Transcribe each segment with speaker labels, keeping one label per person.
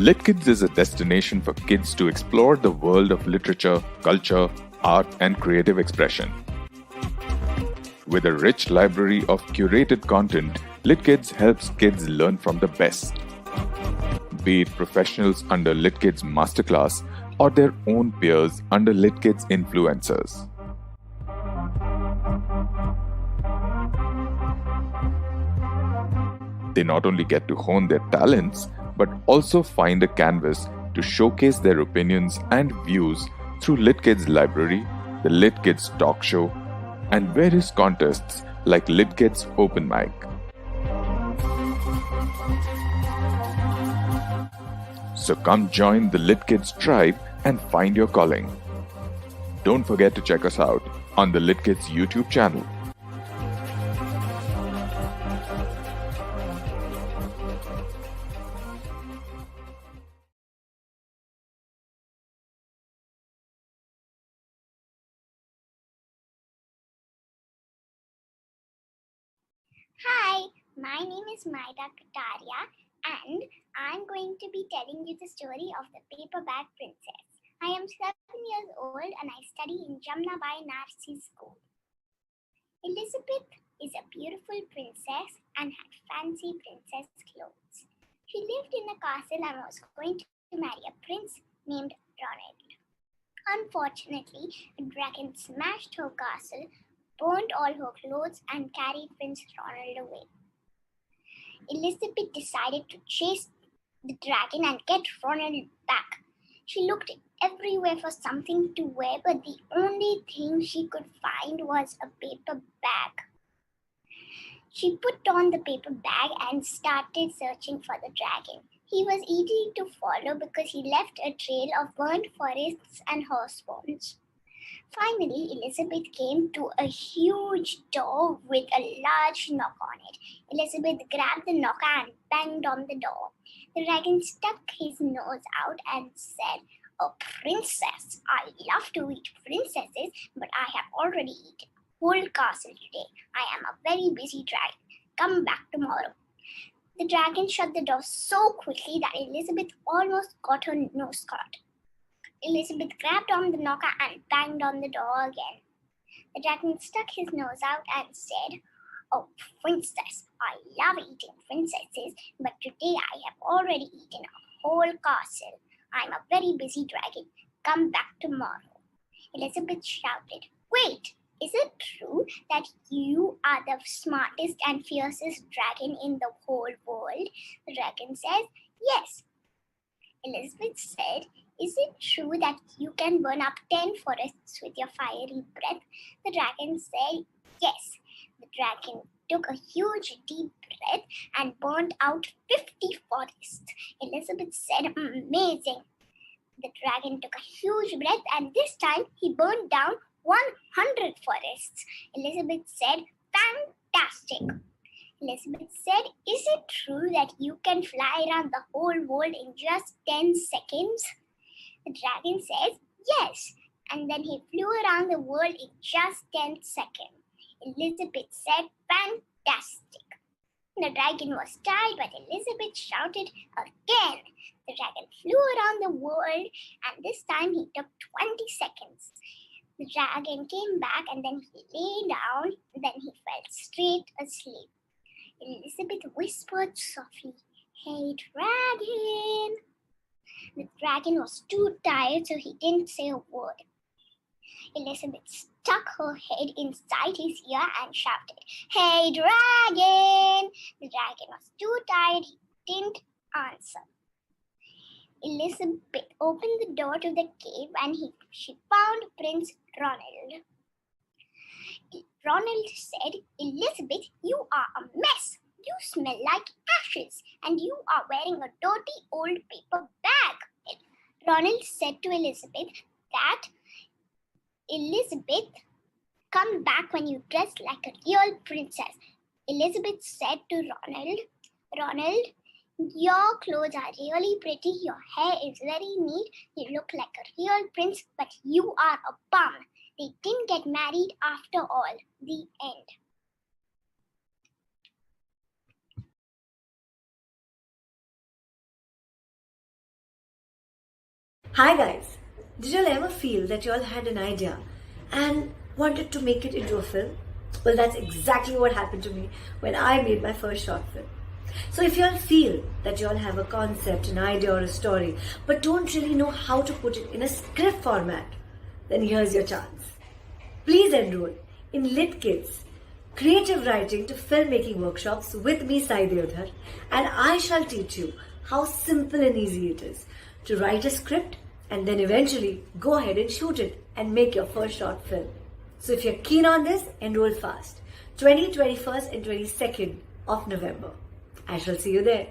Speaker 1: LitKids is a destination for kids to explore the world of literature, culture, art, and creative expression. With a rich library of curated content, LitKids helps kids learn from the best. Be it professionals under LitKids Masterclass or their own peers under LitKids influencers. They not only get to hone their talents, but also find a canvas to showcase their opinions and views through LitKids Library, the LitKids Talk Show, and various contests like LITKIDS Open Mic. So come join the LitKids tribe and find your calling. Don't forget to check us out on the LitKids YouTube channel.
Speaker 2: Hi, my name is Maida Kataria and I'm going to be telling you the story of the Paper Bag Princess. I am 7 years old and I study in Jamnabai Nursery School. Elizabeth is a beautiful princess and had fancy princess clothes. She lived in a castle and was going to marry a prince named Ronald. Unfortunately, a dragon smashed her castle, burned all her clothes and carried Prince Ronald away. Elizabeth decided to chase the dragon and get Ronald back. She looked everywhere for something to wear, but the only thing she could find was a paper bag. She put on the paper bag and started searching for the dragon. He was easy to follow because he left a trail of burnt forests and horse bones. Finally, Elizabeth came to a huge door with a large knock on it. Elizabeth grabbed the knocker and banged on the door. The dragon stuck his nose out and said, "A princess! I love to eat princesses, but I have already eaten a whole castle today. I am a very busy dragon. Come back tomorrow." The dragon shut the door so quickly that Elizabeth almost got her nose caught. Elizabeth grabbed on the knocker and banged on the door again. The dragon stuck his nose out and said, "Oh, princess, I love eating princesses, but today I have already eaten a whole castle. I'm a very busy dragon. Come back tomorrow." Elizabeth shouted, "Wait, is it true that you are the smartest and fiercest dragon in the whole world?" The dragon says, "Yes." Elizabeth said, "Is it true that you can burn up 10 forests with your fiery breath?" The dragon said, "Yes." The dragon took a huge deep breath and burned out 50 forests. Elizabeth said, "Amazing." The dragon took a huge breath and this time he burned down 100 forests. Elizabeth said, "Fantastic." Elizabeth said, "Is it true that you can fly around the whole world in just 10 seconds? The dragon says, "Yes." And then he flew around the world in just 10 seconds. Elizabeth said, "Fantastic." The dragon was tired, but Elizabeth shouted again. The dragon flew around the world and this time he took 20 seconds. The dragon came back and then he lay down and then he fell straight asleep. Elizabeth whispered softly, "Hey, dragon." The dragon was too tired, so he didn't say a word. Elizabeth stuck her head inside his ear and shouted, "Hey, dragon." The dragon was too tired, he didn't answer. Elizabeth opened the door to the cave and she found Prince Ronald. Ronald said, "Elizabeth, you are a mess. You smell like ashes and you are wearing a dirty old paper bag." Ronald said to Elizabeth that, "Elizabeth, come back when you dress like a real princess." Elizabeth said to Ronald, "Ronald, your clothes are really pretty. Your hair is very neat. You look like a real prince, but you are a bum." They didn't get married after all. The end.
Speaker 3: Hi guys! Did you all ever feel that you all had an idea and wanted to make it into a film? Well, that's exactly what happened to me when I made my first short film. So if you all feel that you all have a concept, an idea or a story, but don't really know how to put it in a script format, then here's your chance. Please enroll in LITKIDS Creative Writing to Filmmaking Workshops with me, Sai Deodhar, and I shall teach you how simple and easy it is to write a script and then eventually go ahead and shoot it and make your first short film. So if you're keen on this, enroll fast. 20, 21st and 22nd of November. I shall see you there.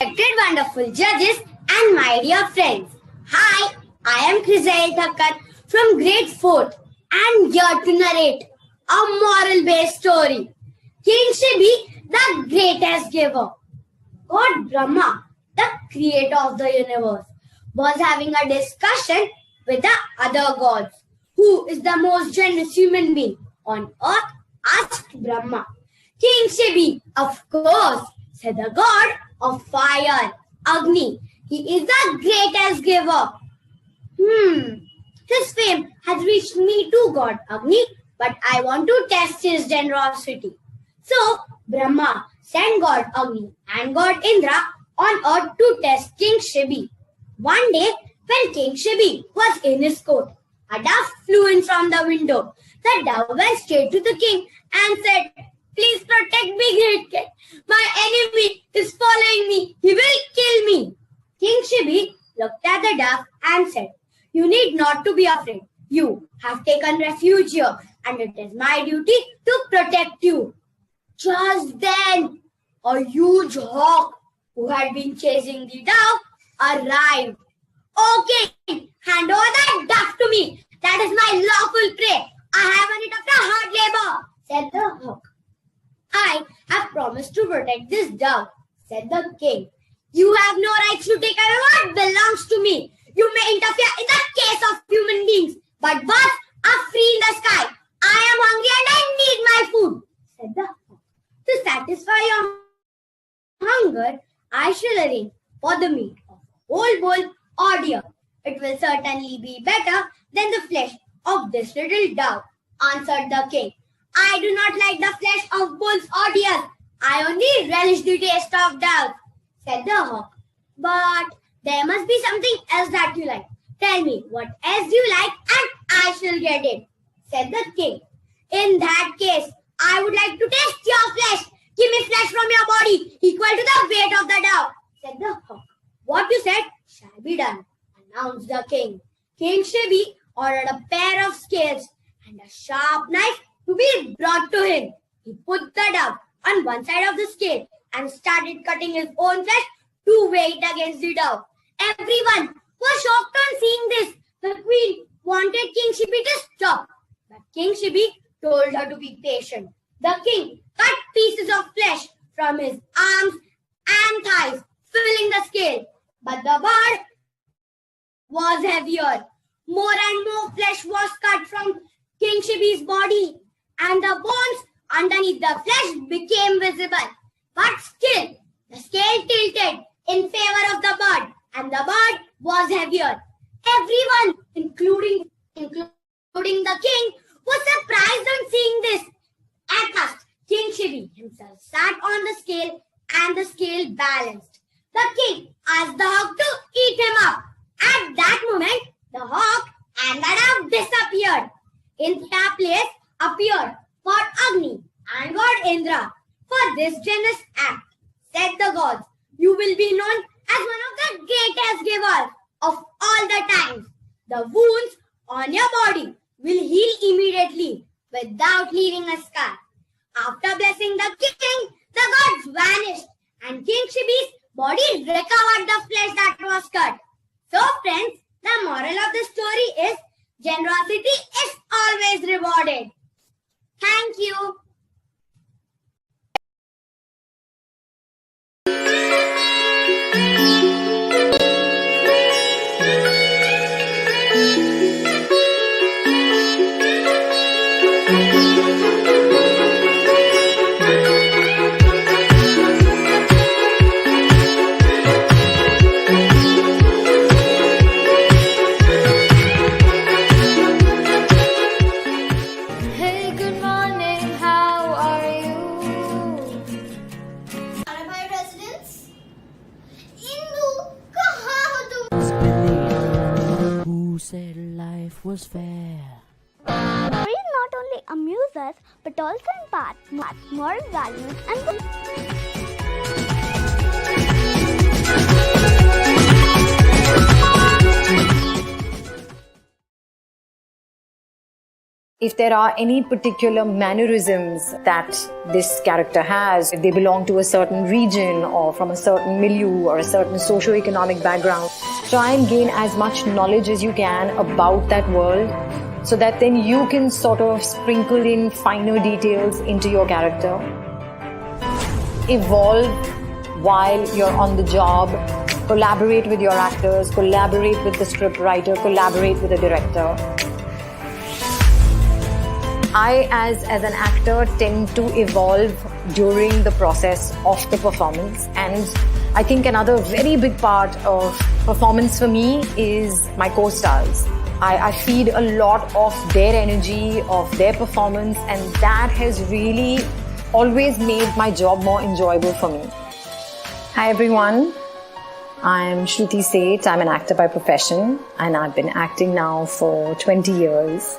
Speaker 4: Respected wonderful judges and my dear friends. Hi, I am Krizail Thakkar from grade 4th and here to narrate a moral-based story. King Shibi, the greatest giver. God Brahma, the creator of the universe, was having a discussion with the other gods. Who is the most generous human being on earth? Asked Brahma. King Shibi, of course, said the god of fire, Agni. He is the greatest giver. His fame has reached me too, God Agni, but I want to test his generosity. So Brahma sent God Agni and God Indra on earth to test King Shibi. One day, when King Shibi was in his court, a dove flew in from the window. The dove went straight to the king and said, "Please protect me, great king. My enemy is following me. He will kill me." King Shibi looked at the dove and said, "You need not to be afraid. You have taken refuge here, and it is my duty to protect you." Just then, a huge hawk who had been chasing the dove arrived. "Okay, hand over that dove to me. That is my lawful prey. I have earned it after hard labor," said the hawk. "I have promised to protect this dove," said the king. "You have no rights to take away what belongs to me. You may interfere in the case of human beings, but birds are free in the sky. I am hungry and I need my food," said the hawk. "To satisfy your hunger, I shall arrange for the meat of a whole bull or deer. It will certainly be better than the flesh of this little dove," answered the king. "I do not like the flesh of bulls or deer. I only relish the taste of doves," said the hawk. "But there must be something else that you like. Tell me what else you like and I shall get it," said the king. "In that case, I would like to taste your flesh. Give me flesh from your body equal to the weight of the dove," said the hawk. "What you said shall be done," announced the king. King Shibi ordered a pair of scales and a sharp knife to be brought to him. He put the dove on one side of the scale and started cutting his own flesh to weigh it against the dough. Everyone was shocked on seeing this. The queen wanted King Shibi to stop, but King Shibi told her to be patient. The king cut pieces of flesh from his arms and thighs, filling the scale. But the bird was heavier. More and more flesh was cut from King Shibi's body, and the bones underneath the flesh became visible. But still, the scale tilted in favor of the bird, and the bird was heavier. Everyone, including the king, was surprised on seeing this. At last, King Shibi himself sat on the scale, and the scale balanced. The king asked the hawk to eat him up. At that moment, the hawk and the dove disappeared. In their place appeared God Agni and God Indra. For this generous act, said the gods, you will be known as one of the greatest givers of all the times. The wounds on your body will heal immediately without leaving a scar. After blessing the king, the gods vanished, and King Shibi's body recovered the flesh that was cut. So friends, the moral of the story is generosity is always rewarded. Thank you.
Speaker 5: Hey, good morning, how are you?
Speaker 2: My residence? Indu, kahan ho tum?
Speaker 6: Who said life was fair?
Speaker 2: Stories not only amuse us but also impart moral values and
Speaker 7: If there are any particular mannerisms that this character has, if they belong to a certain region or from a certain milieu or a certain socio-economic background, try and gain as much knowledge as you can about that world so that then you can sort of sprinkle in finer details into your character. Evolve while you're on the job, collaborate with your actors, collaborate with the script writer, collaborate with the director. I, as an actor, tend to evolve during the process of the performance, and I think another very big part of performance for me is my co-stars. I feed a lot of their energy, of their performance, and that has really always made my job more enjoyable for me. Hi everyone, I'm Shruti Seth. I'm an actor by profession, and I've been acting now for 20 years.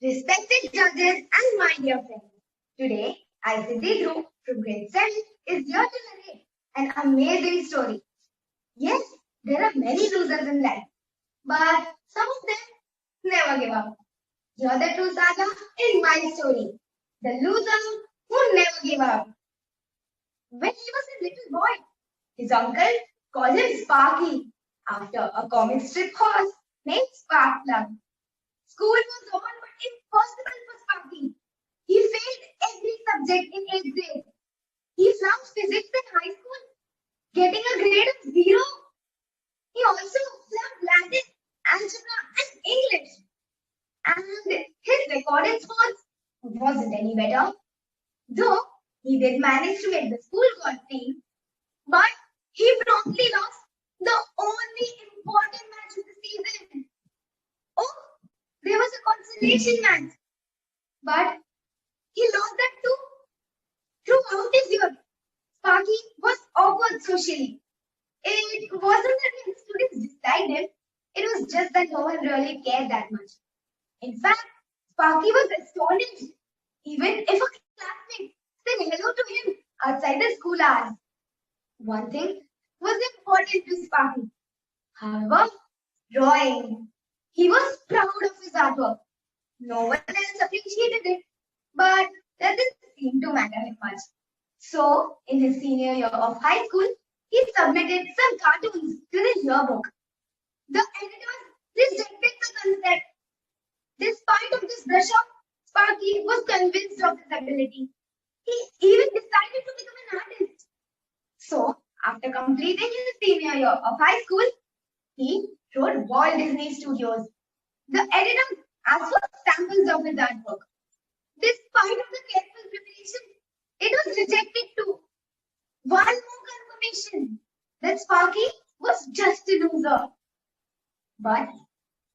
Speaker 4: Respected judges and my dear friends, today I, Siddhi Dhruv from grade 7, is here to narrate an amazing story. Yes, there are many losers in life, but some of them never give up. Hear the true saga in my story, the loser who never gave up. When he was a little boy, his uncle called him Sparky after a comic strip horse named Sparkplug. School was on, but impossible for Sparky. He failed every subject in 8th grade. He flunked physics in high school, getting a grade of 0. He also flunked Latin, algebra, and English. And his record in sports wasn't any better. Though he did manage to make the school golf team, but he promptly lost the only important match of the season. Oh, there was a consolation match, but he lost that too. Throughout his year, Sparky was awkward socially. It wasn't that his students disliked him, It was just that no one really cared that much. In fact, Sparky was astonished, even if a classmate said hello to him outside the school hours. One thing was important to Sparky. However, drawing. He was proud of his artwork. No one else appreciated it, but that didn't seem to matter him much. So, in his senior year of high school, he submitted some cartoons to the yearbook. The editors rejected the concept. Despite of this brush up, Sparky was convinced of his ability. He even decided to become an artist. So, after completing his senior year of high school, he wrote Walt Disney Studios. The editors asked for samples of his artwork. Despite of the careful preparation, it was rejected too. One more confirmation that Sparky was just a loser. But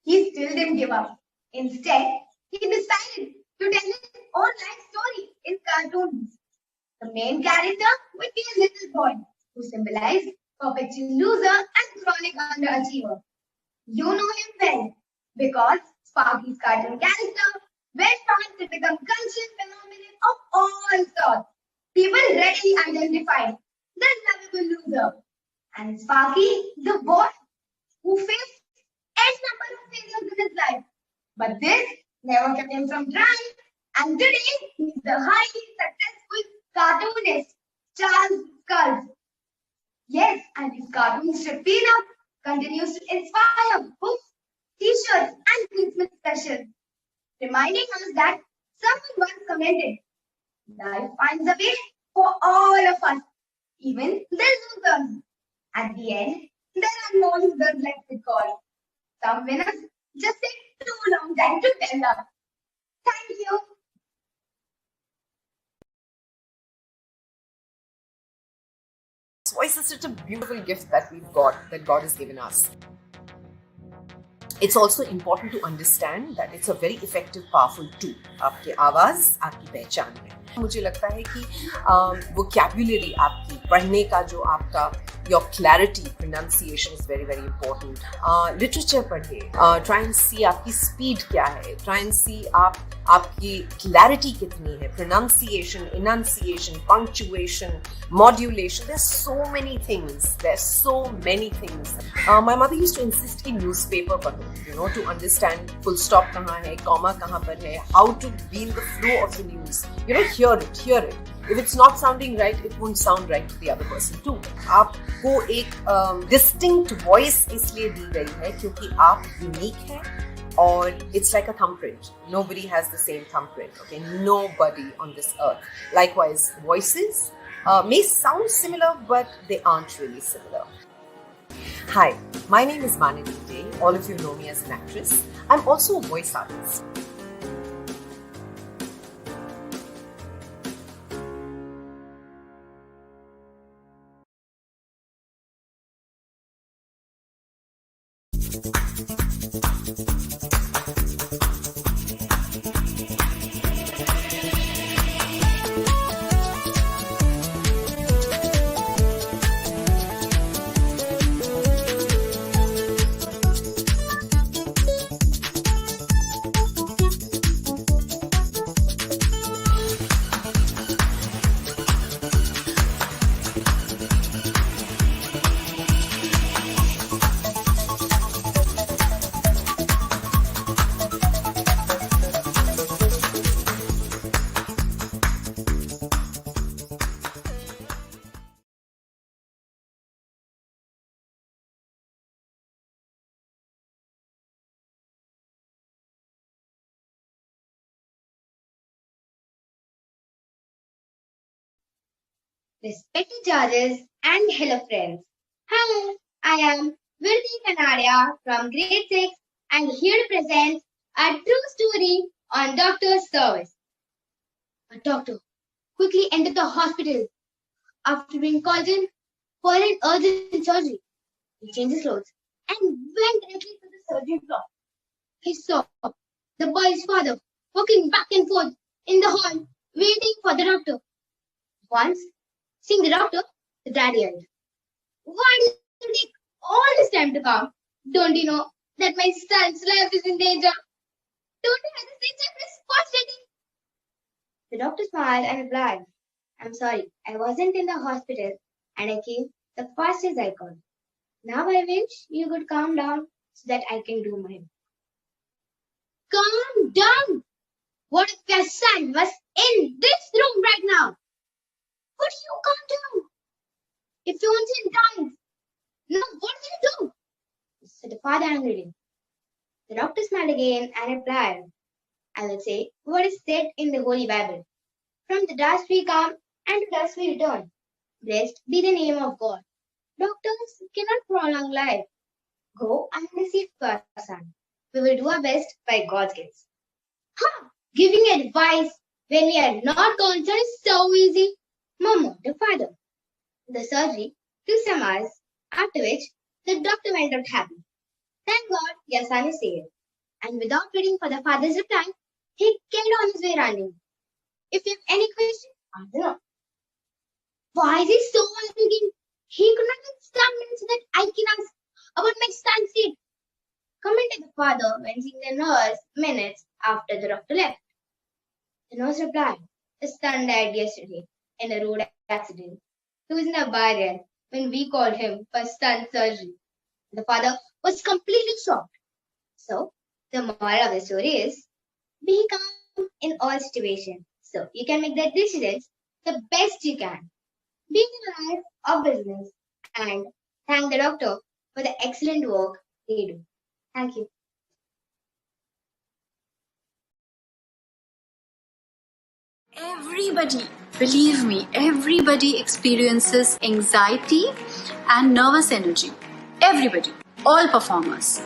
Speaker 4: he still didn't give up. Instead, he decided to tell his own life story in cartoons. The main character would be a little boy who symbolized perpetual loser and chronic underachiever. You know him well because Sparky's cartoon character went on to become cultural phenomenon of all sorts. People readily identified the lovable loser and Sparky, the boy who faced n number of failures in his life. But this never kept him from trying, and today he's the highly successful cartoonist, Charles Skulls. Yes, and his cartoon strip Peanut continues to inspire books, t-shirts, and Christmas specials, reminding us that someone once commented, life finds a way for all of us, even the losers. At the end, there are no losers left to call. Some winners just take too long time to tell us. Thank you.
Speaker 8: Voice is such a beautiful gift that we've got, that God has given us. It's also important to understand that it's a very effective, powerful tool. आपकी आवाज आपकी पहचान है. मुझे लगता है कि vocabulary आपकी पढ़ने का जो आपका your clarity, pronunciation is very very important. Literature पढ़िए. Try and see आपकी speed क्या है. Try and see आपकी clarity कितनी है. Pronunciation, enunciation, punctuation, modulation. There's so many things. There's so many things. My mother used to insist कि newspaper पढ़ो, to understand full stop कहाँ है, comma कहाँ पर है, how to be in the flow of the news. Hear it. If it's not sounding right, it won't sound right to the other person too. आपको एक distinct voice इसलिए दी गई है क्योंकि आप unique हैं और it's like a thumbprint. Nobody has the same thumbprint. Okay, nobody on this earth. Likewise, voices may sound similar, but they aren't really similar. Hi, my name is Manini Day. All of you know me as an actress. I'm also a voice artist.
Speaker 4: Respected judges and hello friends. Hi, I am Virti Kanadia from grade 6 and here to present a true story on doctor's service. A doctor quickly entered the hospital after being called in for an urgent surgery. He changed his clothes and went directly to the surgery floor. He saw the boy's father walking back and forth in the hall waiting for the doctor. Once, seeing the doctor, the dad yelled, "Why did you take all this time to come? Don't you know that my son's life is in danger. Don't you have the sense of responsibility? The doctor smiled and replied, I'm sorry, I wasn't in the hospital and I came the fastest I could. Now I wish you could calm down so that I can do mine. Calm down? What if your son was in this room right now? Would you calm down? If your son dies, now what will you do? Said the father angrily. The doctor smiled again and replied, I will say what is said in the Holy Bible. From the dust we come and to dust we return. Blessed be the name of God. Doctors cannot prolong life. Go and receive your son. We will do our best by God's grace. Giving advice when we are not concerned is so easy, murmured the father. The surgery took some hours, after which the doctor went out happy. Thank God your son is safe. And without waiting for the father's reply, he kept on his way running. If you have any question, ask the doctor. Why is he so arrogant? He could not stand minutes so that I can ask about my son's state. Commented the father when seeing the nurse minutes after the doctor left. The nurse replied, his son died yesterday in a road accident. He was in a barrier when we called him for son's surgery. The father was completely shocked. So, the moral of the story is, be calm in all situations so you can make the decisions the best you can. Be in the life of business and thank the doctor for the excellent work they do. Thank you.
Speaker 9: Everybody, believe me, everybody experiences anxiety and nervous energy. Everybody, all performers.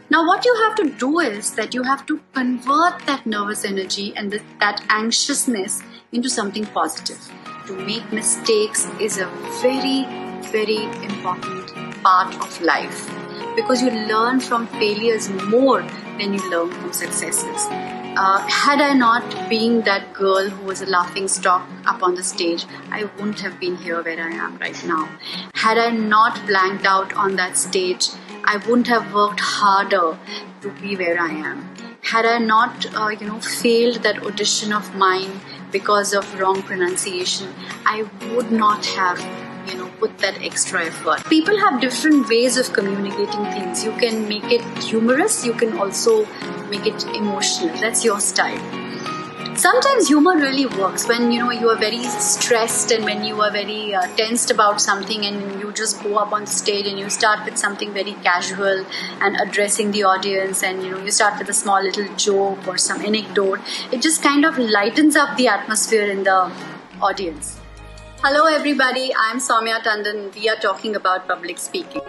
Speaker 9: Now what you have to do is that you have to convert that nervous energy and that anxiousness into something positive. To make mistakes is a very, very important part of life because you learn from failures more than you learn from successes. Had I not been that girl who was a laughing stock up on the stage, I wouldn't have been here where I am right now. Had I not blanked out on that stage, I wouldn't have worked harder to be where I am. Had I not, failed that audition of mine because of wrong pronunciation, I would not have put that extra effort. People have different ways of communicating things. You can make it humorous, you can also make it emotional. That's your style. Sometimes humor really works when you are very stressed and when you are very tensed about something and you just go up on stage and you start with something very casual and addressing the audience and you start with a small little joke or some anecdote. It just kind of lightens up the atmosphere in the audience. Hello everybody, I'm Soumya Tandon. We are talking about public speaking.